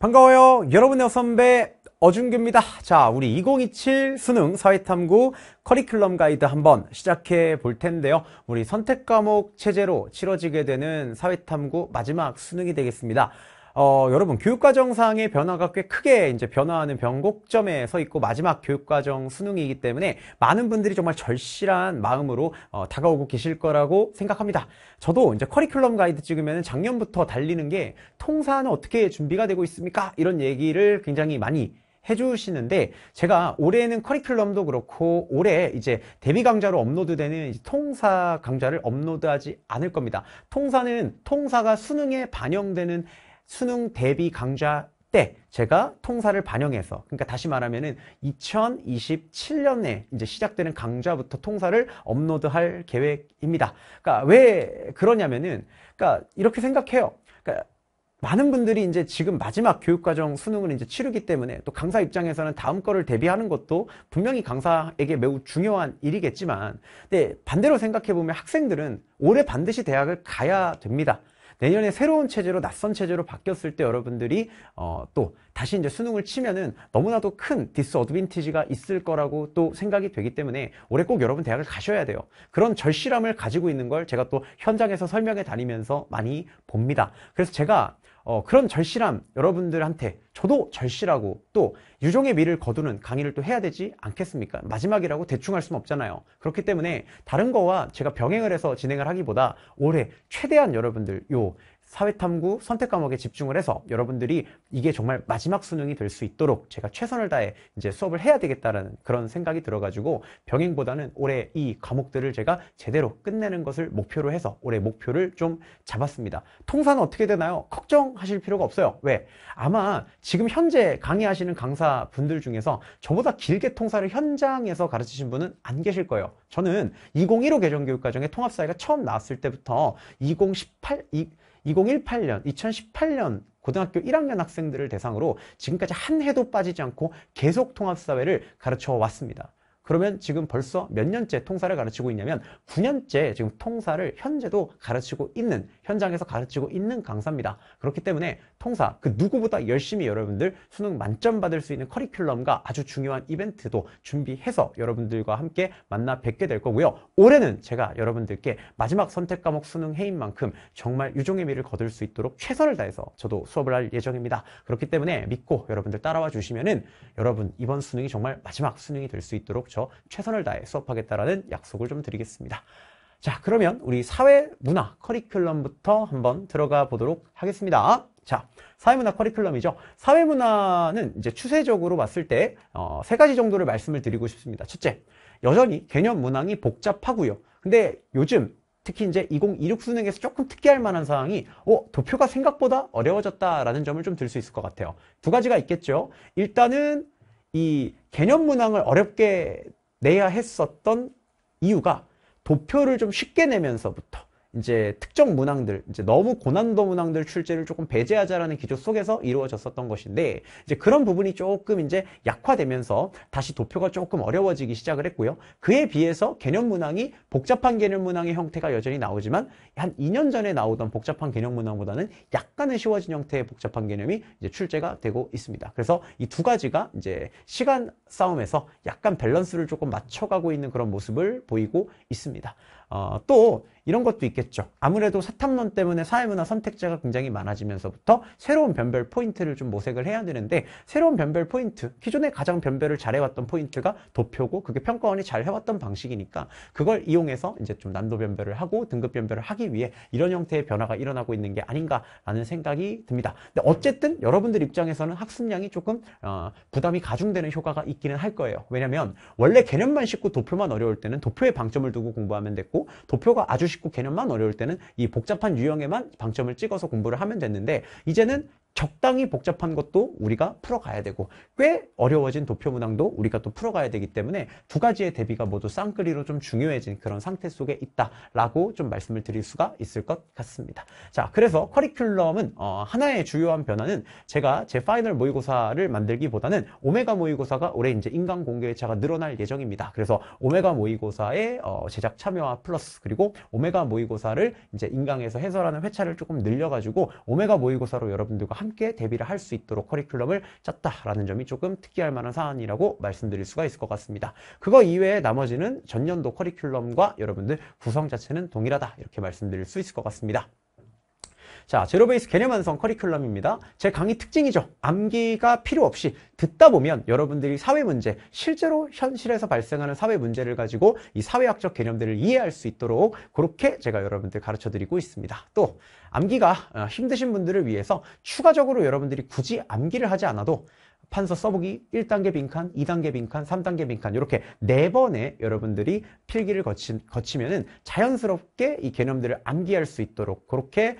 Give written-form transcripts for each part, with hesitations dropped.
반가워요. 여러분의 선배 어준규입니다. 자, 우리 2027 수능 사회탐구 커리큘럼 가이드 한번 시작해 볼 텐데요. 우리 선택 과목 체제로 치러지게 되는 사회탐구 마지막 수능이 되겠습니다. 여러분, 교육과정상의 변화가 꽤 크게 이제 변화하는 변곡점에 서 있고 마지막 교육과정 수능이기 때문에 많은 분들이 정말 절실한 마음으로 다가오고 계실 거라고 생각합니다. 저도 이제 커리큘럼 가이드 찍으면 작년부터 달리는 게 통사는 어떻게 준비가 되고 있습니까? 이런 얘기를 굉장히 많이 해주시는데, 제가 올해는 커리큘럼도 그렇고 올해 이제 대비 강좌로 업로드되는 통사 강좌를 업로드하지 않을 겁니다. 통사가 수능에 반영되는 수능 대비 강좌 때 제가 통사를 반영해서, 그러니까 다시 말하면은 2027년에 이제 시작되는 강좌부터 통사를 업로드할 계획입니다. 그러니까 왜 그러냐면은, 그러니까 이렇게 생각해요. 그러니까 많은 분들이 이제 지금 마지막 교육과정 수능을 이제 치르기 때문에, 또 강사 입장에서는 다음 거를 대비하는 것도 분명히 강사에게 매우 중요한 일이겠지만, 근데 반대로 생각해 보면 학생들은 올해 반드시 대학을 가야 됩니다. 내년에 새로운 체제로, 낯선 체제로 바뀌었을 때 여러분들이 또 다시 이제 수능을 치면은 너무나도 큰 디스어드밴티지가 있을 거라고 또 생각이 되기 때문에 올해 꼭 여러분 대학을 가셔야 돼요. 그런 절실함을 가지고 있는 걸 제가 또 현장에서 설명해 다니면서 많이 봅니다. 그래서 제가 그런 절실함 여러분들한테, 저도 절실하고 또 유종의 미를 거두는 강의를 또 해야 되지 않겠습니까? 마지막이라고 대충 할 수는 없잖아요. 그렇기 때문에 다른 거와 제가 병행을 해서 진행을 하기보다 올해 최대한 여러분들 요 사회탐구 선택 과목에 집중을 해서 여러분들이 이게 정말 마지막 수능이 될 수 있도록 제가 최선을 다해 이제 수업을 해야 되겠다라는 그런 생각이 들어가지고, 병행보다는 올해 이 과목들을 제가 제대로 끝내는 것을 목표로 해서 올해 목표를 좀 잡았습니다. 통사는 어떻게 되나요? 걱정하실 필요가 없어요. 왜? 아마 지금 현재 강의하시는 강사분들 중에서 저보다 길게 통사를 현장에서 가르치신 분은 안 계실 거예요. 저는 2015 개정교육과정의 통합사회가 처음 나왔을 때부터 2018년 고등학교 1학년 학생들을 대상으로 지금까지 한 해도 빠지지 않고 계속 통합사회를 가르쳐 왔습니다. 그러면 지금 벌써 몇 년째 통사를 가르치고 있냐면 9년째 지금 통사를 현재도 가르치고 있는, 현장에서 가르치고 있는 강사입니다. 그렇기 때문에 통사 그 누구보다 열심히 여러분들 수능 만점 받을 수 있는 커리큘럼과 아주 중요한 이벤트도 준비해서 여러분들과 함께 만나 뵙게 될 거고요. 올해는 제가 여러분들께 마지막 선택 과목 수능 해인 만큼 정말 유종의 미를 거둘 수 있도록 최선을 다해서 저도 수업을 할 예정입니다. 그렇기 때문에 믿고 여러분들 따라와 주시면은 여러분 이번 수능이 정말 마지막 수능이 될 수 있도록 최선을 다해 수업하겠다라는 약속을 좀 드리겠습니다. 자, 그러면 우리 사회문화 커리큘럼부터 한번 들어가 보도록 하겠습니다. 자, 사회문화 커리큘럼이죠. 사회문화는 이제 추세적으로 봤을 때 세 가지 정도를 말씀을 드리고 싶습니다. 첫째, 여전히 개념 문항이 복잡하고요. 근데 요즘 특히 이제 2026 수능에서 조금 특이할 만한 사항이 도표가 생각보다 어려워졌다라는 점을 좀 들 수 있을 것 같아요. 두 가지가 있겠죠. 일단은 이 개념 문항을 어렵게 내야 했었던 이유가 도표를 좀 쉽게 내면서부터 이제 특정 문항들, 이제 너무 고난도 문항들 출제를 조금 배제하자라는 기조 속에서 이루어졌었던 것인데, 이제 그런 부분이 조금 이제 약화되면서 다시 도표가 조금 어려워지기 시작을 했고요. 그에 비해서 개념 문항이 복잡한 개념 문항의 형태가 여전히 나오지만 한 2년 전에 나오던 복잡한 개념 문항보다는 약간은 쉬워진 형태의 복잡한 개념이 이제 출제가 되고 있습니다. 그래서 이 두 가지가 이제 시간 싸움에서 약간 밸런스를 조금 맞춰가고 있는 그런 모습을 보이고 있습니다. 또 이런 것도 있겠죠. 아무래도 사탐론 때문에 사회문화 선택자가 굉장히 많아지면서부터 새로운 변별 포인트를 좀 모색을 해야 되는데, 새로운 변별 포인트, 기존에 가장 변별을 잘해왔던 포인트가 도표고 그게 평가원이 잘 해왔던 방식이니까 그걸 이용해서 이제 좀 난도 변별을 하고 등급 변별을 하기 위해 이런 형태의 변화가 일어나고 있는 게 아닌가라는 생각이 듭니다. 근데 어쨌든 여러분들 입장에서는 학습량이 조금 부담이 가중되는 효과가 있기는 할 거예요. 왜냐면 원래 개념만 쉽고 도표만 어려울 때는 도표에 방점을 두고 공부하면 됐고, 도표가 아주 쉽고 개념만 어려울 때는 이 복잡한 유형에만 방점을 찍어서 공부를 하면 됐는데, 이제는 적당히 복잡한 것도 우리가 풀어가야 되고 꽤 어려워진 도표 문항도 우리가 또 풀어가야 되기 때문에 두 가지의 대비가 모두 쌍끌이로 좀 중요해진 그런 상태 속에 있다라고 좀 말씀을 드릴 수가 있을 것 같습니다. 자, 그래서 커리큘럼은 하나의 주요한 변화는 제가 제 파이널 모의고사를 만들기보다는 오메가 모의고사가 올해 이제 인강 공개차가 늘어날 예정입니다. 그래서 오메가 모의고사의 제작 참여와 플러스, 그리고 오메가 모의고사를 이제 인강에서 해설하는 회차를 조금 늘려가지고 오메가 모의고사로 여러분들과 함께 함께 대비를 할 수 있도록 커리큘럼을 짰다라는 점이 조금 특이할 만한 사안이라고 말씀드릴 수가 있을 것 같습니다. 그거 이외에 나머지는 전년도 커리큘럼과 여러분들 구성 자체는 동일하다 이렇게 말씀드릴 수 있을 것 같습니다. 자, 제로베이스 개념 완성 커리큘럼입니다. 제 강의 특징이죠. 암기가 필요 없이 듣다 보면 여러분들이 사회 문제, 실제로 현실에서 발생하는 사회 문제를 가지고 이 사회학적 개념들을 이해할 수 있도록 그렇게 제가 여러분들 가르쳐 드리고 있습니다. 또 암기가 힘드신 분들을 위해서 추가적으로 여러분들이 굳이 암기를 하지 않아도 판서 써보기 1단계 빈칸, 2단계 빈칸, 3단계 빈칸 이렇게 4번의 여러분들이 필기를 거치면은 자연스럽게 이 개념들을 암기할 수 있도록 그렇게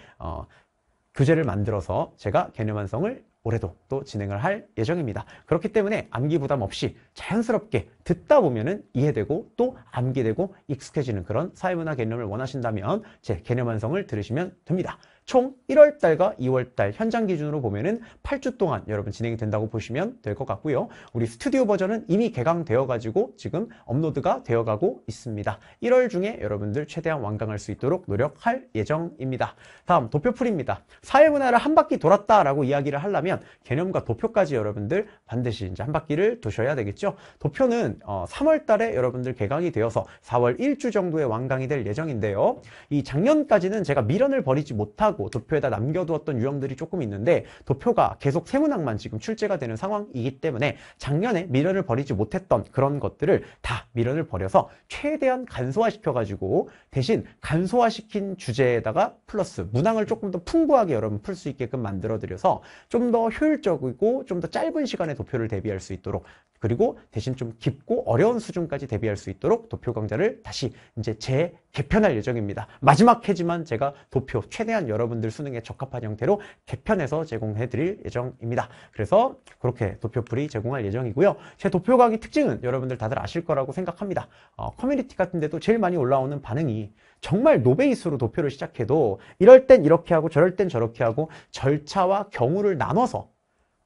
교재를 만들어서 제가 개념 완성을 올해도 또 진행을 할 예정입니다. 그렇기 때문에 암기 부담 없이 자연스럽게 듣다 보면은 이해되고 또 암기되고 익숙해지는 그런 사회문화 개념을 원하신다면 제 개념 완성을 들으시면 됩니다. 총 1월달과 2월달 현장 기준으로 보면은 8주 동안 여러분 진행이 된다고 보시면 될 것 같고요. 우리 스튜디오 버전은 이미 개강되어 가지고 지금 업로드가 되어 가고 있습니다. 1월 중에 여러분들 최대한 완강할 수 있도록 노력할 예정입니다. 다음 도표풀이입니다. 사회문화를 한 바퀴 돌았다라고 이야기를 하려면 개념과 도표까지 여러분들 반드시 이제 한 바퀴를 도셔야 되겠죠. 도표는 3월 달에 여러분들 개강이 되어서 4월 1주 정도에 완강이 될 예정인데요. 이 작년까지는 제가 미련을 버리지 못하고 도표에다 남겨두었던 유형들이 조금 있는데 도표가 계속 세문학만 지금 출제가 되는 상황이기 때문에 작년에 미련을 버리지 못했던 그런 것들을 다 미련을 버려서 최대한 간소화시켜가지고 대신 간소화시킨 주제에다가 플러스 문항을 조금 더 풍부하게 여러분 풀 수 있게끔 만들어드려서 좀 더 효율적이고 좀 더 짧은 시간에 도표를 대비할 수 있도록 그리고 대신 좀 깊고 어려운 수준까지 대비할 수 있도록 도표 강좌를 다시 이제 재개편할 예정입니다. 마지막 해지만 제가 도표 최대한 여러분들 수능에 적합한 형태로 개편해서 제공해 드릴 예정입니다. 그래서 그렇게 도표풀이 제공할 예정이고요. 제 도표 강의 특징은 여러분들 다들 아실 거라고 생각합니다. 커뮤니티 같은 데도 제일 많이 올라오는 반응이 정말 노베이스로 도표를 시작해도 이럴 땐 이렇게 하고 저럴 땐 저렇게 하고 절차와 경우를 나눠서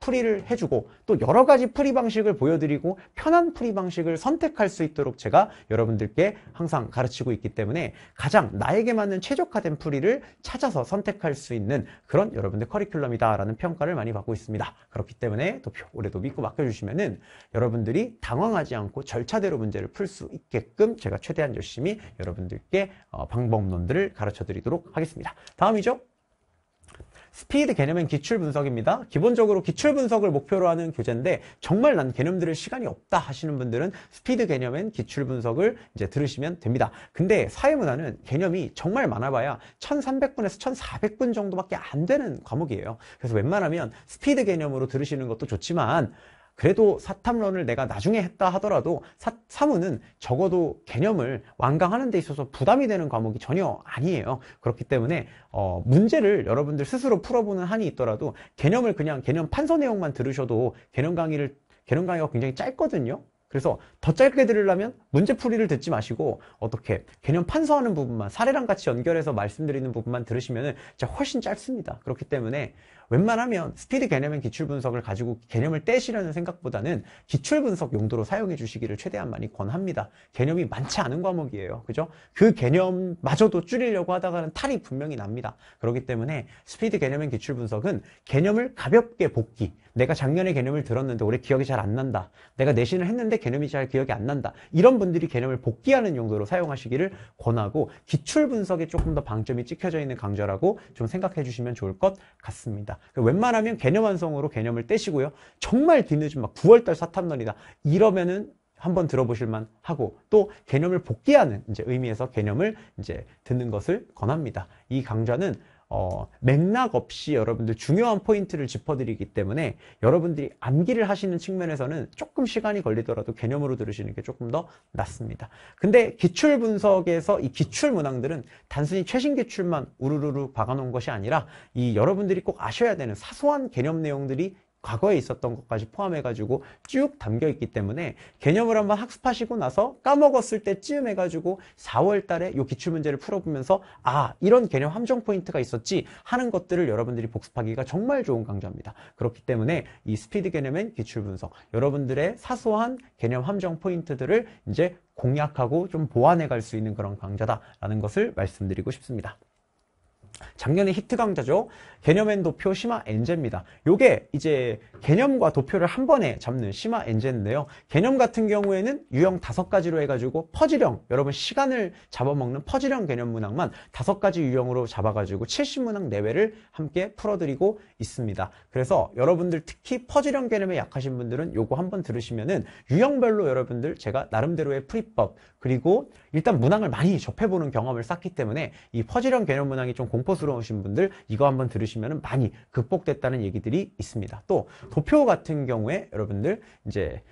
풀이를 해주고 또 여러 가지 풀이 방식을 보여드리고 편한 풀이 방식을 선택할 수 있도록 제가 여러분들께 항상 가르치고 있기 때문에 가장 나에게 맞는 최적화된 풀이를 찾아서 선택할 수 있는 그런 여러분들 커리큘럼이다라는 평가를 많이 받고 있습니다. 그렇기 때문에 도표 올해도 믿고 맡겨주시면은 여러분들이 당황하지 않고 절차대로 문제를 풀 수 있게끔 제가 최대한 열심히 여러분들께 방법론들을 가르쳐 드리도록 하겠습니다. 다음이죠. 스피드 개념엔 기출 분석입니다. 기본적으로 기출 분석을 목표로 하는 교재인데 정말 난 개념 들을 시간이 없다 하시는 분들은 스피드 개념엔 기출 분석을 이제 들으시면 됩니다. 근데 사회문화는 개념이 정말 많아봐야 1300분에서 1400분 정도밖에 안 되는 과목이에요. 그래서 웬만하면 스피드 개념으로 들으시는 것도 좋지만 그래도 사탐론을 내가 나중에 했다 하더라도 사무는 적어도 개념을 완강하는 데 있어서 부담이 되는 과목이 전혀 아니에요. 그렇기 때문에 문제를 여러분들 스스로 풀어보는 한이 있더라도 개념을 그냥 개념 판서 내용만 들으셔도 개념 강의가 굉장히 짧거든요. 그래서 더 짧게 들으려면 문제풀이를 듣지 마시고 어떻게 개념 판서하는 부분만 사례랑 같이 연결해서 말씀드리는 부분만 들으시면 진짜 훨씬 짧습니다. 그렇기 때문에 웬만하면 스피드 개념엔 기출 분석을 가지고 개념을 떼시려는 생각보다는 기출 분석 용도로 사용해 주시기를 최대한 많이 권합니다. 개념이 많지 않은 과목이에요. 그죠? 그 개념마저도 줄이려고 하다가는 탈이 분명히 납니다. 그렇기 때문에 스피드 개념엔 기출 분석은 개념을 가볍게 복기, 내가 작년에 개념을 들었는데 올해 기억이 잘 안 난다. 내가 내신을 했는데 개념이 잘 기억이 안 난다. 이런 분들이 개념을 복기하는 용도로 사용하시기를 권하고 기출 분석에 조금 더 방점이 찍혀져 있는 강좌라고 좀 생각해 주시면 좋을 것 같습니다. 웬만하면 개념 완성으로 개념을 떼시고요. 정말 뒤늦은 막 9월달 사탐론이다. 이러면은 한번 들어보실만 하고 또 개념을 복기하는 이제 의미에서 개념을 이제 듣는 것을 권합니다. 이 강좌는 맥락 없이 여러분들 중요한 포인트를 짚어드리기 때문에 여러분들이 암기를 하시는 측면에서는 조금 시간이 걸리더라도 개념으로 들으시는 게 조금 더 낫습니다. 근데 기출 분석에서 이 기출 문항들은 단순히 최신 기출만 우르르르 박아놓은 것이 아니라 이 여러분들이 꼭 아셔야 되는 사소한 개념 내용들이 과거에 있었던 것까지 포함해가지고 쭉 담겨있기 때문에 개념을 한번 학습하시고 나서 까먹었을 때쯤 해가지고 4월 달에 이 기출문제를 풀어보면서 아, 이런 개념 함정 포인트가 있었지 하는 것들을 여러분들이 복습하기가 정말 좋은 강좌입니다. 그렇기 때문에 이 스피드 개념엔 기출분석, 여러분들의 사소한 개념 함정 포인트들을 이제 공략하고 좀 보완해 갈 수 있는 그런 강좌다라는 것을 말씀드리고 싶습니다. 작년에 히트 강좌죠. 개념 도표 심화 엔제입니다. 요게 이제 개념과 도표를 한 번에 잡는 심화 엔제인데요. 개념 같은 경우에는 유형 5가지로 해가지고 퍼즐형, 여러분 시간을 잡아먹는 퍼즐형 개념 문항만 5가지 유형으로 잡아가지고 70문항 내외를 함께 풀어드리고 있습니다. 그래서 여러분들 특히 퍼즐형 개념에 약하신 분들은 요거 한번 들으시면은 유형별로 여러분들 제가 나름대로의 풀이법, 그리고 일단 문항을 많이 접해보는 경험을 쌓기 때문에 이 퍼즐형 개념 문항이 좀 공포스러우신 분들 이거 한번 들으시면 많이 극복됐다는 얘기들이 있습니다. 또 도표 같은 경우에 여러분들 이제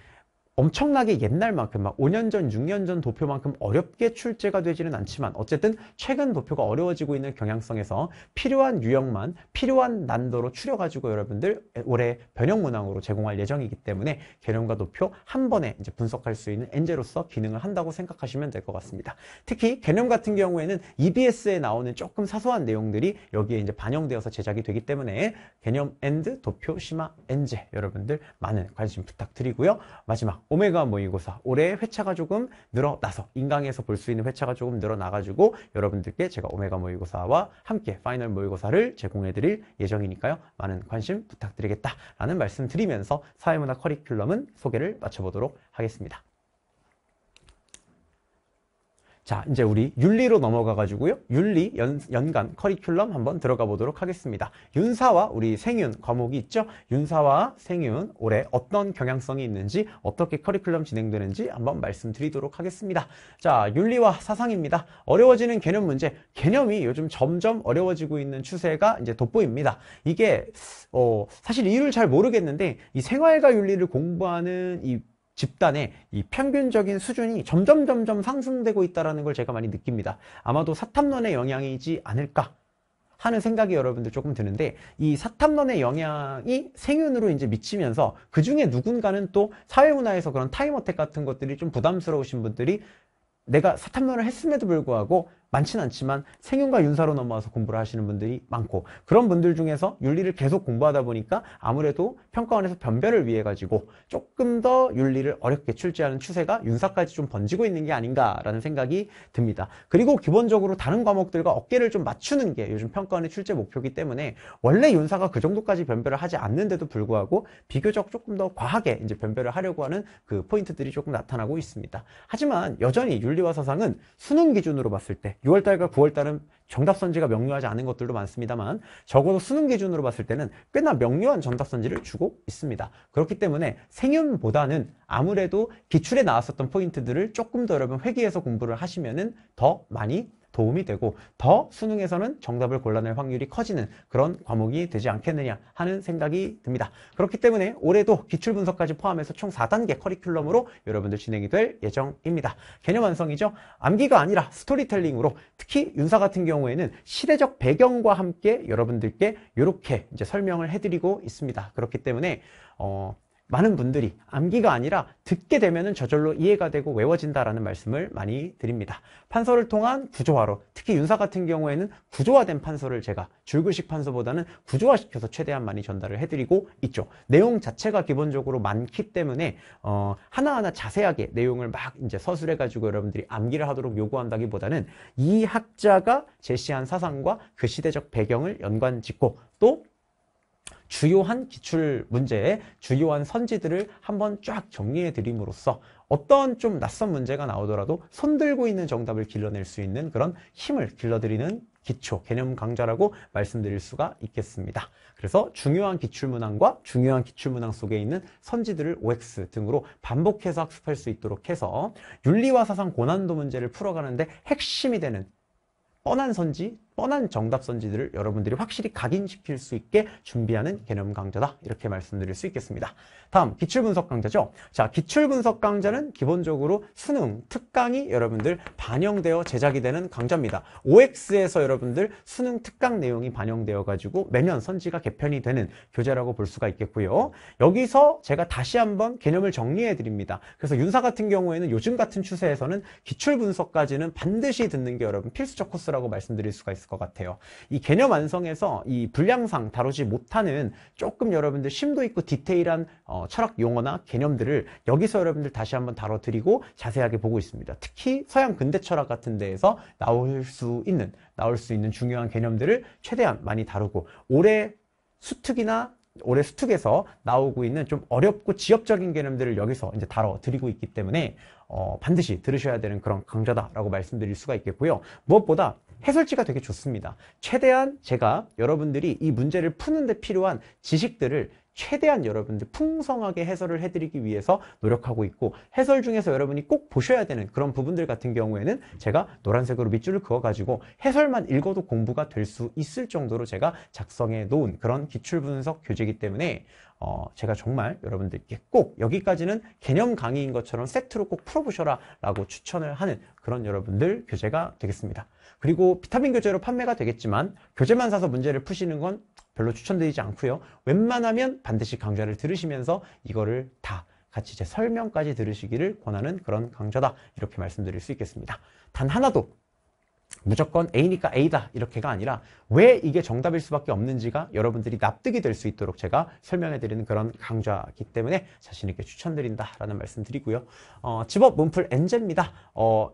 엄청나게 옛날만큼 막 5년 전, 6년 전 도표만큼 어렵게 출제가 되지는 않지만 어쨌든 최근 도표가 어려워지고 있는 경향성에서 필요한 유형만 필요한 난도로 추려가지고 여러분들 올해 변형 문항으로 제공할 예정이기 때문에 개념과 도표 한 번에 이제 분석할 수 있는 엔제로서 기능을 한다고 생각하시면 될 것 같습니다. 특히 개념 같은 경우에는 EBS에 나오는 조금 사소한 내용들이 여기에 이제 반영되어서 제작이 되기 때문에 개념 앤드 도표 심화 엔제 여러분들 많은 관심 부탁드리고요. 마지막 오메가 모의고사 올해 회차가 조금 늘어나서 인강에서 볼 수 있는 회차가 조금 늘어나가지고 여러분들께 제가 오메가 모의고사와 함께 파이널 모의고사를 제공해 드릴 예정이니까요. 많은 관심 부탁드리겠다라는 말씀 드리면서 사회문화 커리큘럼은 소개를 마쳐보도록 하겠습니다. 자, 이제 우리 윤리로 넘어가 가지고요. 윤리 연간 커리큘럼 한번 들어가 보도록 하겠습니다. 윤사와 우리 생윤 과목이 있죠. 윤사와 생윤 올해 어떤 경향성이 있는지 어떻게 커리큘럼 진행되는지 한번 말씀드리도록 하겠습니다. 자, 윤리와 사상입니다. 어려워지는 개념 문제. 개념이 요즘 점점 어려워지고 있는 추세가 이제 돋보입니다. 이게 사실 이유를 잘 모르겠는데 이 생활과 윤리를 공부하는 이 집단의 이 평균적인 수준이 점점 상승되고 있다는 걸 제가 많이 느낍니다. 아마도 사탐론의 영향이지 않을까 하는 생각이 여러분들 조금 드는데 이 사탐론의 영향이 생윤으로 이제 미치면서 그 중에 누군가는 또 사회문화에서 그런 타임어택 같은 것들이 좀 부담스러우신 분들이 내가 사탐론을 했음에도 불구하고 많진 않지만 생윤과 윤사로 넘어와서 공부를 하시는 분들이 많고 그런 분들 중에서 윤리를 계속 공부하다 보니까 아무래도 평가원에서 변별을 위해 가지고 조금 더 윤리를 어렵게 출제하는 추세가 윤사까지 좀 번지고 있는 게 아닌가라는 생각이 듭니다. 그리고 기본적으로 다른 과목들과 어깨를 좀 맞추는 게 요즘 평가원의 출제 목표이기 때문에 원래 윤사가 그 정도까지 변별을 하지 않는데도 불구하고 비교적 조금 더 과하게 이제 변별을 하려고 하는 그 포인트들이 조금 나타나고 있습니다. 하지만 여전히 윤리와 사상은 수능 기준으로 봤을 때 6월달과 9월달은 정답선지가 명료하지 않은 것들도 많습니다만 적어도 수능 기준으로 봤을 때는 꽤나 명료한 정답선지를 주고 있습니다. 그렇기 때문에 생윤보다는 아무래도 기출에 나왔었던 포인트들을 조금 더 여러분 회귀해서 공부를 하시면은 더 많이 도움이 되고 더 수능에서는 정답을 골라낼 확률이 커지는 그런 과목이 되지 않겠느냐 하는 생각이 듭니다. 그렇기 때문에 올해도 기출분석까지 포함해서 총 4단계 커리큘럼으로 여러분들 진행이 될 예정입니다. 개념 완성이죠. 암기가 아니라 스토리텔링으로 특히 윤사 같은 경우에는 시대적 배경과 함께 여러분들께 이렇게 이제 설명을 해드리고 있습니다. 그렇기 때문에 많은 분들이 암기가 아니라 듣게 되면은 저절로 이해가 되고 외워진다라는 말씀을 많이 드립니다. 판서를 통한 구조화로 특히 윤사 같은 경우에는 구조화된 판서를 제가 줄글식 판서보다는 구조화시켜서 최대한 많이 전달을 해드리고 있죠. 내용 자체가 기본적으로 많기 때문에 하나하나 자세하게 내용을 막 이제 서술해가지고 여러분들이 암기를 하도록 요구한다기보다는 이 학자가 제시한 사상과 그 시대적 배경을 연관짓고 또 주요한 기출 문제의 주요한 선지들을 한번 쫙 정리해 드림으로써 어떤 좀 낯선 문제가 나오더라도 손들고 있는 정답을 길러낼 수 있는 그런 힘을 길러드리는 기초 개념 강좌라고 말씀드릴 수가 있겠습니다. 그래서 중요한 기출문항과 중요한 기출문항 속에 있는 선지들을 OX 등으로 반복해서 학습할 수 있도록 해서 윤리와 사상 고난도 문제를 풀어가는데 핵심이 되는 뻔한 선지, 뻔한 정답 선지들을 여러분들이 확실히 각인시킬 수 있게 준비하는 개념 강좌다. 이렇게 말씀드릴 수 있겠습니다. 다음 기출분석 강좌죠. 자, 기출분석 강좌는 기본적으로 수능 특강이 여러분들 반영되어 제작이 되는 강좌입니다. OX에서 여러분들 수능 특강 내용이 반영되어 가지고 매년 선지가 개편이 되는 교재라고 볼 수가 있겠고요. 여기서 제가 다시 한번 개념을 정리해 드립니다. 그래서 윤사 같은 경우에는 요즘 같은 추세에서는 기출분석까지는 반드시 듣는 게 여러분 필수적 코스라고 말씀드릴 수가 있을 것 같아요. 이 개념 완성에서 이 분량상 다루지 못하는 조금 여러분들 심도 있고 디테일한 철학 용어나 개념들을 여기서 여러분들 다시 한번 다뤄드리고 자세하게 보고 있습니다. 특히 서양 근대 철학 같은 데에서 나올 수 있는 중요한 개념들을 최대한 많이 다루고 올해 수특에서 나오고 있는 좀 어렵고 지엽적인 개념들을 여기서 이제 다뤄드리고 있기 때문에 반드시 들으셔야 되는 그런 강좌다라고 말씀드릴 수가 있겠고요. 무엇보다 해설지가 되게 좋습니다. 최대한 제가 여러분들이 이 문제를 푸는 데 필요한 지식들을 최대한 여러분들 풍성하게 해설을 해드리기 위해서 노력하고 있고, 해설 중에서 여러분이 꼭 보셔야 되는 그런 부분들 같은 경우에는 제가 노란색으로 밑줄을 그어가지고 해설만 읽어도 공부가 될 수 있을 정도로 제가 작성해 놓은 그런 기출분석 교재이기 때문에 제가 정말 여러분들께 꼭 여기까지는 개념 강의인 것처럼 세트로 꼭 풀어보셔라 라고 추천을 하는 그런 여러분들 교재가 되겠습니다. 그리고 비타민 교재로 판매가 되겠지만 교재만 사서 문제를 푸시는 건 별로 추천드리지 않고요. 웬만하면 반드시 강좌를 들으시면서 이거를 다 같이 제 설명까지 들으시기를 권하는 그런 강좌다, 이렇게 말씀드릴 수 있겠습니다. 단 하나도 무조건 A니까 A다 이렇게가 아니라 왜 이게 정답일 수밖에 없는지가 여러분들이 납득이 될 수 있도록 제가 설명해드리는 그런 강좌이기 때문에 자신있게 추천드린다라는 말씀 드리고요. 집업 문풀 엔제입니다.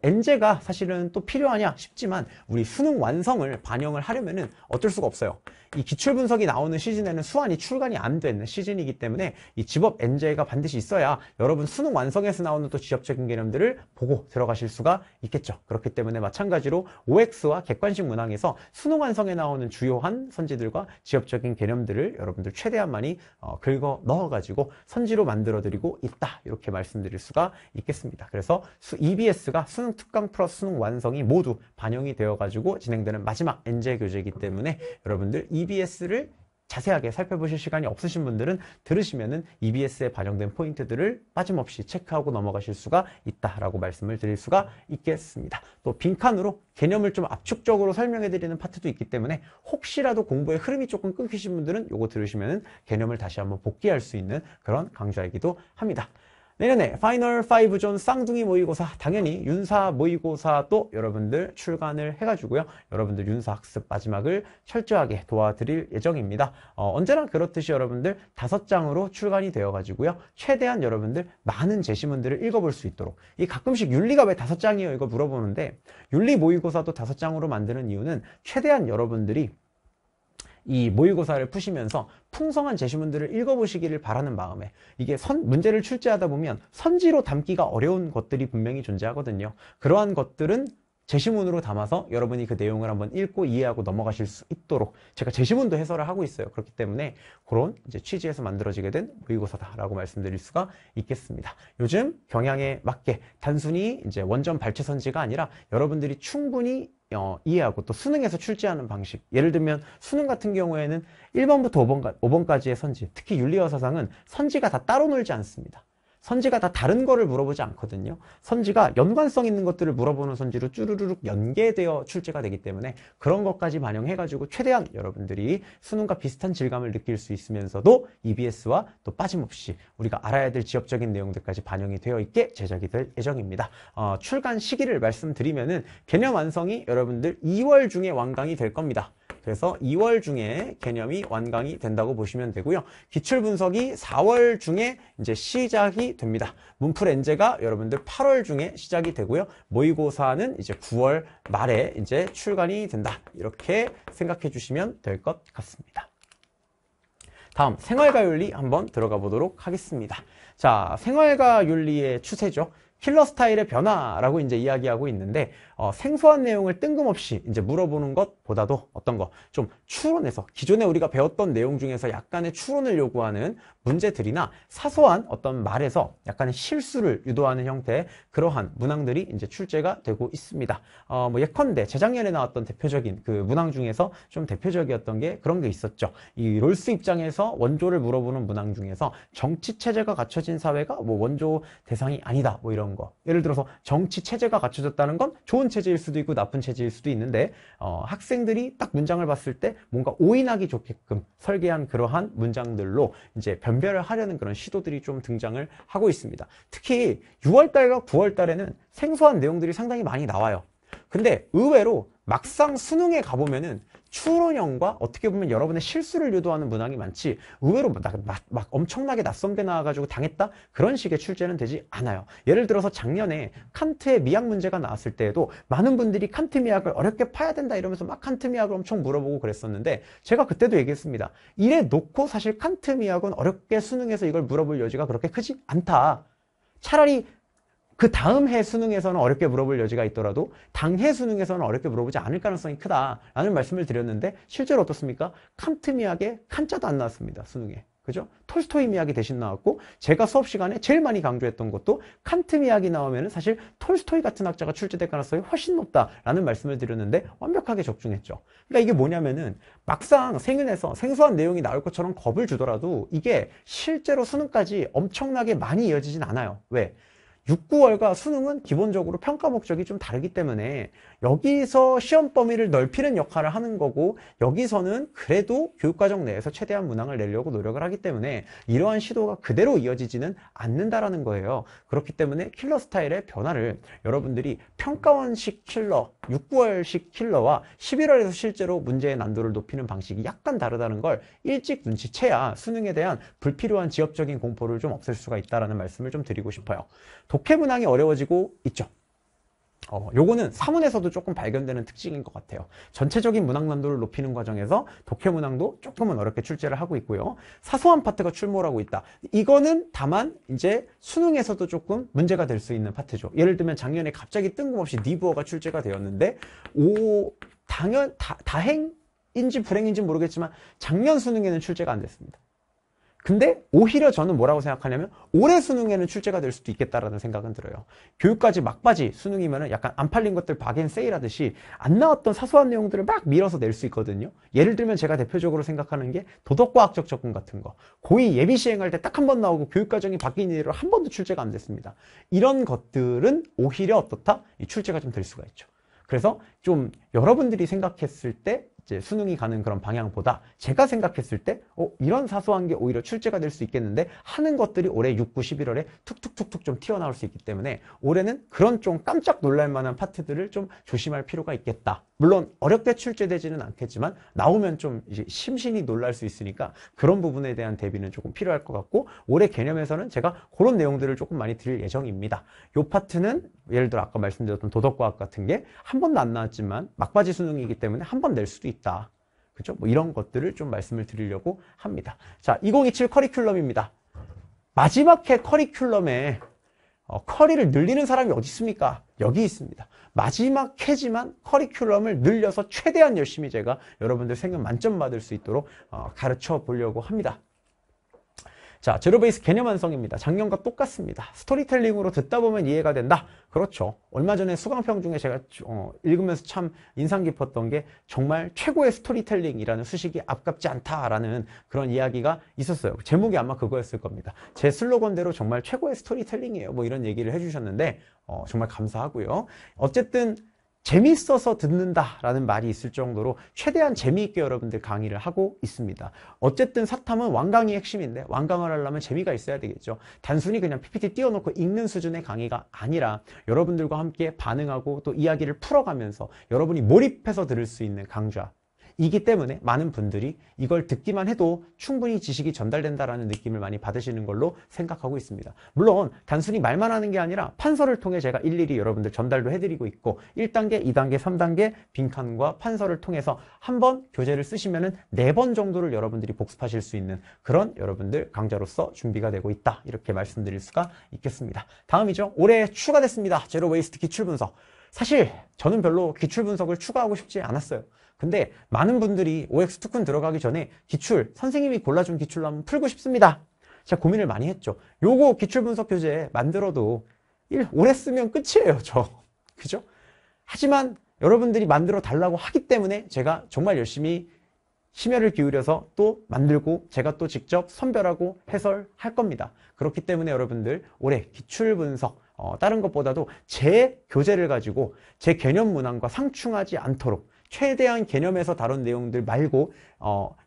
엔제가 사실은 또 필요하냐 싶지만 우리 수능 완성을 반영을 하려면은 어쩔 수가 없어요. 이 기출 분석이 나오는 시즌에는 수완이 출간이 안 되는 시즌이기 때문에 이 집업 엔제가 반드시 있어야 여러분 수능 완성에서 나오는 또 지엽적인 개념들을 보고 들어가실 수가 있겠죠. 그렇기 때문에 마찬가지로 OX와 객관식 문항에서 수능 완성에 나오는 주요한 선지들과 지엽적인 개념들을 여러분들 최대한 많이 긁어 넣어가지고 선지로 만들어드리고 있다, 이렇게 말씀드릴 수가 있겠습니다. 그래서 EBS가 수능 특강 플러스 수능 완성이 모두 반영이 되어가지고 진행되는 마지막 엔제 교재이기 때문에 여러분들 EBS를 자세하게 살펴보실 시간이 없으신 분들은 들으시면은 EBS에 반영된 포인트들을 빠짐없이 체크하고 넘어가실 수가 있다라고 말씀을 드릴 수가 있겠습니다. 또 빈칸으로 개념을 좀 압축적으로 설명해 드리는 파트도 있기 때문에 혹시라도 공부의 흐름이 조금 끊기신 분들은 요거 들으시면은 개념을 다시 한번 복귀할 수 있는 그런 강좌이기도 합니다. 내년에 파이널 5존 쌍둥이 모의고사, 당연히 윤사 모의고사도 여러분들 출간을 해가지고요. 여러분들 윤사 학습 마지막을 철저하게 도와드릴 예정입니다. 언제나 그렇듯이 여러분들 5장으로 출간이 되어가지고요. 최대한 여러분들 많은 제시문들을 읽어볼 수 있도록. 이 가끔씩 윤리가 왜 5장이에요? 이거 물어보는데 윤리 모의고사도 5장으로 만드는 이유는 최대한 여러분들이 이 모의고사를 푸시면서 풍성한 제시문들을 읽어보시기를 바라는 마음에, 이게 문제를 출제하다 보면 선지로 담기가 어려운 것들이 분명히 존재하거든요. 그러한 것들은 제시문으로 담아서 여러분이 그 내용을 한번 읽고 이해하고 넘어가실 수 있도록 제가 제시문도 해설을 하고 있어요. 그렇기 때문에 그런 이제 취지에서 만들어지게 된 모의고사다라고 말씀드릴 수가 있겠습니다. 요즘 경향에 맞게 단순히 이제 원점 발췌 선지가 아니라 여러분들이 충분히 이해하고 또 수능에서 출제하는 방식, 예를 들면 수능 같은 경우에는 1번부터 5번까지의 선지, 특히 윤리와 사상은 선지가 다 따로 놀지 않습니다. 선지가 다 다른 거를 물어보지 않거든요. 선지가 연관성 있는 것들을 물어보는 선지로 쭈루루룩 연계되어 출제가 되기 때문에 그런 것까지 반영해가지고 최대한 여러분들이 수능과 비슷한 질감을 느낄 수 있으면서도 EBS와 또 빠짐없이 우리가 알아야 될 지엽적인 내용들까지 반영이 되어 있게 제작이 될 예정입니다. 출간 시기를 말씀드리면은 개념 완성이 여러분들 2월 중에 완강이 될 겁니다. 그래서 2월 중에 개념이 완강이 된다고 보시면 되고요. 기출 분석이 4월 중에 이제 시작이 됩니다. 문풀 엔제가 여러분들 8월 중에 시작이 되고요. 모의고사는 이제 9월 말에 이제 출간이 된다, 이렇게 생각해 주시면 될 것 같습니다. 다음 생활과 윤리 한번 들어가 보도록 하겠습니다. 자, 생활과 윤리의 추세죠. 킬러 스타일의 변화라고 이제 이야기하고 있는데, 생소한 내용을 뜬금없이 이제 물어보는 것보다도 어떤 거 좀 추론해서 기존에 우리가 배웠던 내용 중에서 약간의 추론을 요구하는 문제들이나 사소한 어떤 말에서 약간의 실수를 유도하는 형태의 그러한 문항들이 이제 출제가 되고 있습니다. 뭐 예컨대 재작년에 나왔던 대표적인 그 문항 중에서 좀 대표적이었던 게 그런 게 있었죠. 이 롤스 입장에서 원조를 물어보는 문항 중에서 정치 체제가 갖춰진 사회가 뭐 원조 대상이 아니다, 뭐 이런 거. 예를 들어서 정치 체제가 갖춰졌다는 건 좋은 체제일 수도 있고 나쁜 체제일 수도 있는데, 학생들이 딱 문장을 봤을 때 뭔가 오인하기 좋게끔 설계한 그러한 문장들로 이제 변별을 하려는 그런 시도들이 좀 등장을 하고 있습니다. 특히 6월달과 9월달에는 생소한 내용들이 상당히 많이 나와요. 근데 의외로 막상 수능에 가보면은 추론형과 어떻게 보면 여러분의 실수를 유도하는 문항이 많지, 의외로 막 엄청나게 낯선 데 나와가지고 당했다? 그런 식의 출제는 되지 않아요. 예를 들어서 작년에 칸트의 미학 문제가 나왔을 때에도 많은 분들이 칸트 미학을 어렵게 파야 된다 이러면서 막 칸트 미학을 엄청 물어보고 그랬었는데, 제가 그때도 얘기했습니다. 이래 놓고 사실 칸트 미학은 어렵게 수능에서 이걸 물어볼 여지가 그렇게 크지 않다. 차라리 그 다음 해 수능에서는 어렵게 물어볼 여지가 있더라도 당해 수능에서는 어렵게 물어보지 않을 가능성이 크다라는 말씀을 드렸는데, 실제로 어떻습니까? 칸트 미학에 칸자도 안 나왔습니다. 수능에. 그죠? 톨스토이 미학이 대신 나왔고, 제가 수업 시간에 제일 많이 강조했던 것도 칸트 미학이 나오면은 사실 톨스토이 같은 학자가 출제될 가능성이 훨씬 높다라는 말씀을 드렸는데 완벽하게 적중했죠. 그러니까 이게 뭐냐면은 막상 생윤에서 생소한 내용이 나올 것처럼 겁을 주더라도 이게 실제로 수능까지 엄청나게 많이 이어지진 않아요. 왜? 6, 9월과 수능은 기본적으로 평가 목적이 좀 다르기 때문에 여기서 시험 범위를 넓히는 역할을 하는 거고, 여기서는 그래도 교육과정 내에서 최대한 문항을 내려고 노력을 하기 때문에 이러한 시도가 그대로 이어지지는 않는다라는 거예요. 그렇기 때문에 킬러 스타일의 변화를 여러분들이 평가원식 킬러, 6, 9월식 킬러와 11월에서 실제로 문제의 난도를 높이는 방식이 약간 다르다는 걸 일찍 눈치채야 수능에 대한 불필요한 지엽적인 공포를 좀 없앨 수가 있다는 말씀을 좀 드리고 싶어요. 독해 문항이 어려워지고 있죠. 요거는 사문에서도 조금 발견되는 특징인 것 같아요. 전체적인 문항 난도를 높이는 과정에서 독해 문항도 조금은 어렵게 출제를 하고 있고요. 사소한 파트가 출몰하고 있다. 이거는 다만 이제 수능에서도 조금 문제가 될 수 있는 파트죠. 예를 들면 작년에 갑자기 뜬금없이 니부어가 출제가 되었는데, 다행인지 불행인지 모르겠지만 작년 수능에는 출제가 안 됐습니다. 근데 오히려 저는 뭐라고 생각하냐면 올해 수능에는 출제가 될 수도 있겠다라는 생각은 들어요. 교육까지 막바지 수능이면은 약간 안 팔린 것들 박앤 세일 하듯이 안 나왔던 사소한 내용들을 막 밀어서 낼 수 있거든요. 예를 들면 제가 대표적으로 생각하는 게 도덕과학적 접근 같은 거. 고2 예비 시행할 때 딱 한 번 나오고 교육과정이 바뀐 이후로 한 번도 출제가 안 됐습니다. 이런 것들은 오히려 어떻다? 출제가 좀 될 수가 있죠. 그래서 좀 여러분들이 생각했을 때 이제 수능이 가는 그런 방향보다 제가 생각했을 때 이런 사소한 게 오히려 출제가 될 수 있겠는데 하는 것들이 올해 6, 9, 11월에 툭툭툭툭 좀 튀어나올 수 있기 때문에 올해는 그런 좀 깜짝 놀랄 만한 파트들을 좀 조심할 필요가 있겠다. 물론 어렵게 출제되지는 않겠지만 나오면 좀 이제 심신이 놀랄 수 있으니까 그런 부분에 대한 대비는 조금 필요할 것 같고, 올해 개념에서는 제가 그런 내용들을 조금 많이 드릴 예정입니다. 이 파트는 예를 들어 아까 말씀드렸던 도덕과학 같은 게 한 번도 안 나왔지만 막바지 수능이기 때문에 한 번 낼 수도 있다. 그죠? 뭐 이런 것들을 좀 말씀을 드리려고 합니다. 자, 2027 커리큘럼입니다. 마지막 해 커리큘럼에 커리를 늘리는 사람이 어디 있습니까? 여기 있습니다. 마지막 해지만 커리큘럼을 늘려서 최대한 열심히 제가 여러분들 생각 만점 받을 수 있도록 가르쳐 보려고 합니다. 자, 제로베이스 개념 완성입니다. 작년과 똑같습니다. 스토리텔링으로 듣다 보면 이해가 된다. 그렇죠. 얼마 전에 수강평 중에 제가 읽으면서 참 인상 깊었던 게 정말 최고의 스토리텔링이라는 수식이 아깝지 않다라는 그런 이야기가 있었어요. 제목이 아마 그거였을 겁니다. 제 슬로건대로 정말 최고의 스토리텔링이에요. 뭐 이런 얘기를 해주셨는데 정말 감사하고요. 어쨌든 재밌어서 듣는다라는 말이 있을 정도로 최대한 재미있게 여러분들 강의를 하고 있습니다. 어쨌든 사탐은 완강이 핵심인데 완강을 하려면 재미가 있어야 되겠죠. 단순히 그냥 PPT 띄워놓고 읽는 수준의 강의가 아니라 여러분들과 함께 반응하고 또 이야기를 풀어가면서 여러분이 몰입해서 들을 수 있는 강좌. 이기 때문에 많은 분들이 이걸 듣기만 해도 충분히 지식이 전달된다라는 느낌을 많이 받으시는 걸로 생각하고 있습니다. 물론 단순히 말만 하는 게 아니라 판서를 통해 제가 일일이 여러분들 전달도 해드리고 있고 1단계, 2단계, 3단계 빈칸과 판서를 통해서 한 번 교재를 쓰시면은 4번 정도를 여러분들이 복습하실 수 있는 그런 여러분들 강좌로서 준비가 되고 있다. 이렇게 말씀드릴 수가 있겠습니다. 다음이죠. 올해 추가됐습니다. 제로 웨이스트 기출분석. 사실 저는 별로 기출분석을 추가하고 싶지 않았어요. 근데 많은 분들이 OX 특훈 들어가기 전에 기출, 선생님이 골라준 기출로 한번 풀고 싶습니다. 제가 고민을 많이 했죠. 요거 기출 분석 교재 만들어도 오래 쓰면 끝이에요, 그죠? 하지만 여러분들이 만들어 달라고 하기 때문에 제가 정말 열심히 심혈을 기울여서 또 만들고 제가 또 직접 선별하고 해설할 겁니다. 그렇기 때문에 여러분들 올해 기출 분석, 다른 것보다도 제 교재를 가지고 제 개념 문항과 상충하지 않도록 최대한 개념에서 다룬 내용들 말고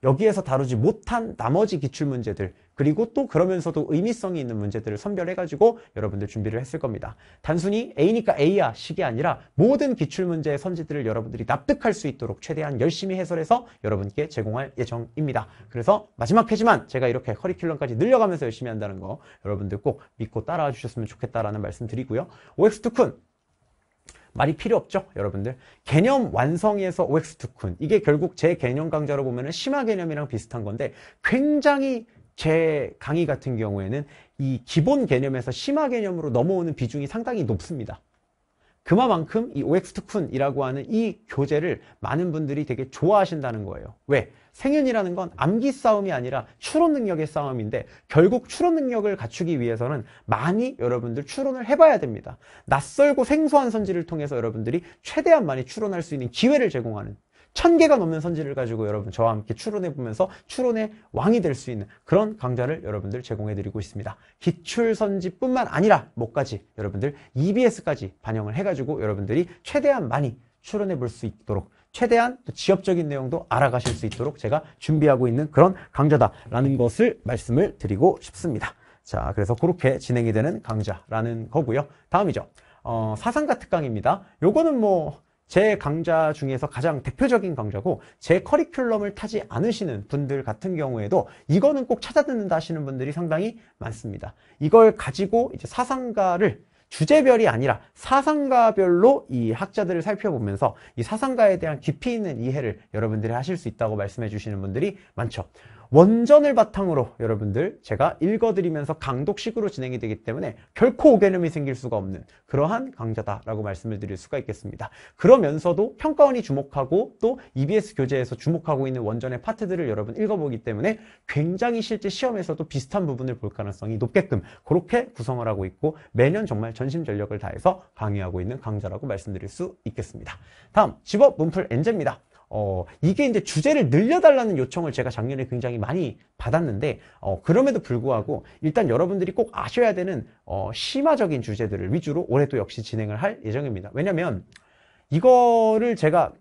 여기에서 다루지 못한 나머지 기출문제들, 그리고 또 그러면서도 의미성이 있는 문제들을 선별해가지고 여러분들 준비를 했을 겁니다. 단순히 A니까 A야 식이 아니라 모든 기출문제의 선지들을 여러분들이 납득할 수 있도록 최대한 열심히 해설해서 여러분께 제공할 예정입니다. 그래서 마지막 회지만 제가 이렇게 커리큘럼까지 늘려가면서 열심히 한다는 거 여러분들 꼭 믿고 따라와 주셨으면 좋겠다라는 말씀 드리고요. OX 투쿤 말이 필요 없죠, 여러분들. 개념 완성에서 OX 투쿤, 이게 결국 제 개념 강좌로 보면은 심화 개념이랑 비슷한 건데, 굉장히 제 강의 같은 경우에는 이 기본 개념에서 심화 개념으로 넘어오는 비중이 상당히 높습니다. 그만큼 이 OX 투쿤이라고 하는 이 교재를 많은 분들이 되게 좋아하신다는 거예요. 왜? 생윤이라는 건 암기 싸움이 아니라 추론 능력의 싸움인데, 결국 추론 능력을 갖추기 위해서는 많이 여러분들 추론을 해봐야 됩니다. 낯설고 생소한 선지를 통해서 여러분들이 최대한 많이 추론할 수 있는 기회를 제공하는, 1000개가 넘는 선지를 가지고 여러분 저와 함께 추론해보면서 추론의 왕이 될 수 있는 그런 강좌를 여러분들 제공해드리고 있습니다. 기출선지뿐만 아니라 뭐까지 여러분들 EBS까지 반영을 해가지고 여러분들이 최대한 많이 추론해볼 수 있도록, 최대한 또 지엽적인 내용도 알아가실 수 있도록 제가 준비하고 있는 그런 강좌다라는 것을 말씀을 드리고 싶습니다. 자, 그래서 그렇게 진행이 되는 강좌라는 거고요. 다음이죠. 사상가 특강입니다. 요거는 제 강좌 중에서 가장 대표적인 강좌고, 제 커리큘럼을 타지 않으시는 분들 같은 경우에도 이거는 꼭 찾아 듣는다 하시는 분들이 상당히 많습니다. 이걸 가지고 이제 사상가를 주제별이 아니라 사상가별로 이 학자들을 살펴보면서 이 사상가에 대한 깊이 있는 이해를 여러분들이 하실 수 있다고 말씀해 주시는 분들이 많죠. 원전을 바탕으로 여러분들 제가 읽어드리면서 강독식으로 진행이 되기 때문에 결코 오개념이 생길 수가 없는 그러한 강좌다라고 말씀을 드릴 수가 있겠습니다. 그러면서도 평가원이 주목하고 또 EBS 교재에서 주목하고 있는 원전의 파트들을 여러분 읽어보기 때문에 굉장히 실제 시험에서도 비슷한 부분을 볼 가능성이 높게끔 그렇게 구성을 하고 있고, 매년 정말 전심전력을 다해서 강의하고 있는 강좌라고 말씀드릴 수 있겠습니다. 다음, 집업 문풀 엔제입니다. 이게 이제 주제를 늘려달라는 요청을 제가 작년에 굉장히 많이 받았는데, 그럼에도 불구하고 일단 여러분들이 꼭 아셔야 되는 심화적인 주제들을 위주로 올해도 역시 진행을 할 예정입니다. 왜냐면 이거를 제가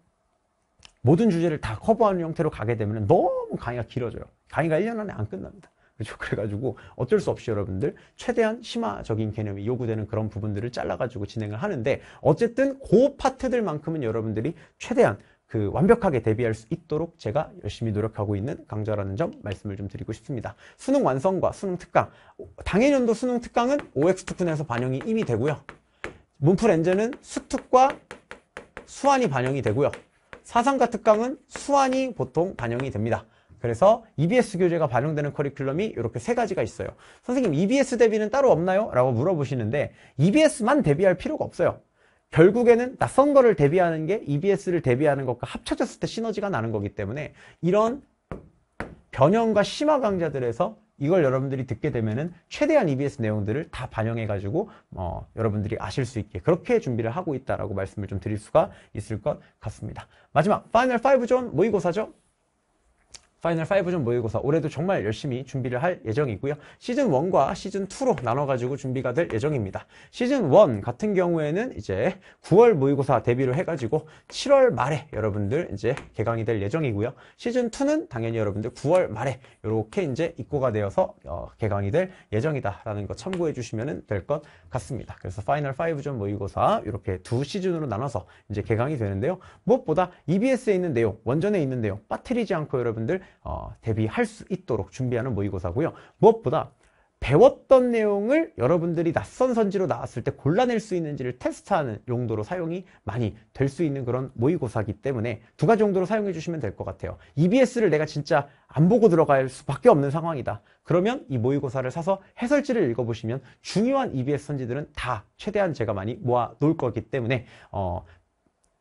모든 주제를 다 커버하는 형태로 가게 되면 너무 강의가 길어져요. 강의가 1년 안에 안 끝납니다. 그렇죠. 그래가지고 어쩔 수 없이 여러분들 최대한 심화적인 개념이 요구되는 그런 부분들을 잘라가지고 진행을 하는데, 어쨌든 그 파트들만큼은 여러분들이 최대한 완벽하게 대비할 수 있도록 제가 열심히 노력하고 있는 강좌라는 점 말씀을 좀 드리고 싶습니다. 수능 완성과 수능 특강, 당해년도 수능 특강은 OX 투쿤에서 반영이 이미 되고요. 문풀 엔제는 수특과 수완이 반영이 되고요. 사상가 특강은 수완이 보통 반영이 됩니다. 그래서 EBS 교재가 반영되는 커리큘럼이 이렇게 3가지가 있어요. 선생님, EBS 대비는 따로 없나요? 라고 물어보시는데, EBS만 대비할 필요가 없어요. 결국에는 낯선 거를 대비하는 게 EBS를 대비하는 것과 합쳐졌을 때 시너지가 나는 거기 때문에, 이런 변형과 심화 강좌들에서 이걸 여러분들이 듣게 되면은 최대한 EBS 내용들을 다 반영해가지고 여러분들이 아실 수 있게 그렇게 준비를 하고 있다라고 말씀을 좀 드릴 수가 있을 것 같습니다. 마지막 파이널 5존 모의고사죠. 파이널 5존 모의고사 올해도 정말 열심히 준비를 할 예정이고요. 시즌 1과 시즌 2로 나눠가지고 준비가 될 예정입니다. 시즌 1 같은 경우에는 이제 9월 모의고사 대비를 해가지고 7월 말에 여러분들 이제 개강이 될 예정이고요. 시즌 2는 당연히 여러분들 9월 말에 이렇게 이제 입고가 되어서 개강이 될 예정이다라는 거 참고해 주시면 될 것 같습니다. 그래서 파이널 5존 모의고사 이렇게 2시즌으로 나눠서 이제 개강이 되는데요. 무엇보다 EBS에 있는 내용, 원전에 있는 내용 빠뜨리지 않고 여러분들 대비할 수 있도록 준비하는 모의고사고요. 무엇보다 배웠던 내용을 여러분들이 낯선 선지로 나왔을 때 골라낼 수 있는지를 테스트하는 용도로 사용이 많이 될 수 있는 그런 모의고사이기 때문에 2가지 정도로 사용해 주시면 될 것 같아요. EBS를 내가 진짜 안 보고 들어갈 수밖에 없는 상황이다. 그러면 이 모의고사를 사서 해설지를 읽어보시면 중요한 EBS 선지들은 다 최대한 제가 많이 모아 놓을 거기 때문에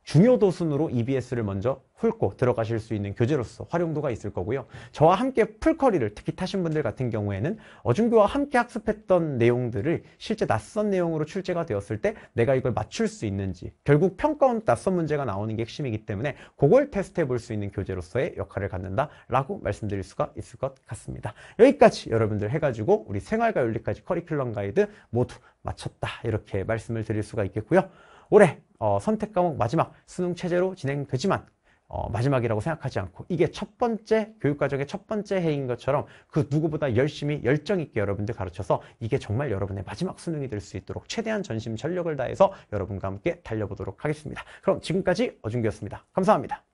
중요도 순으로 EBS를 먼저 훑고 들어가실 수 있는 교재로서 활용도가 있을 거고요. 저와 함께 풀커리를 특히 타신 분들 같은 경우에는 어중교와 함께 학습했던 내용들을 실제 낯선 내용으로 출제가 되었을 때 내가 이걸 맞출 수 있는지, 결국 평가원 낯선 문제가 나오는 게 핵심이기 때문에 그걸 테스트해 볼 수 있는 교재로서의 역할을 갖는다라고 말씀드릴 수가 있을 것 같습니다. 여기까지 여러분들 해가지고 우리 생활과 윤리까지 커리큘럼 가이드 모두 마쳤다, 이렇게 말씀을 드릴 수가 있겠고요. 올해 선택 과목 마지막 수능 체제로 진행되지만 마지막이라고 생각하지 않고 이게 첫 번째 교육과정의 첫 번째 해인 것처럼 그 누구보다 열심히 열정 있게 여러분들 가르쳐서 이게 정말 여러분의 마지막 수능이 될 수 있도록 최대한 전심 전력을 다해서 여러분과 함께 달려보도록 하겠습니다. 그럼 지금까지 어준기였습니다. 감사합니다.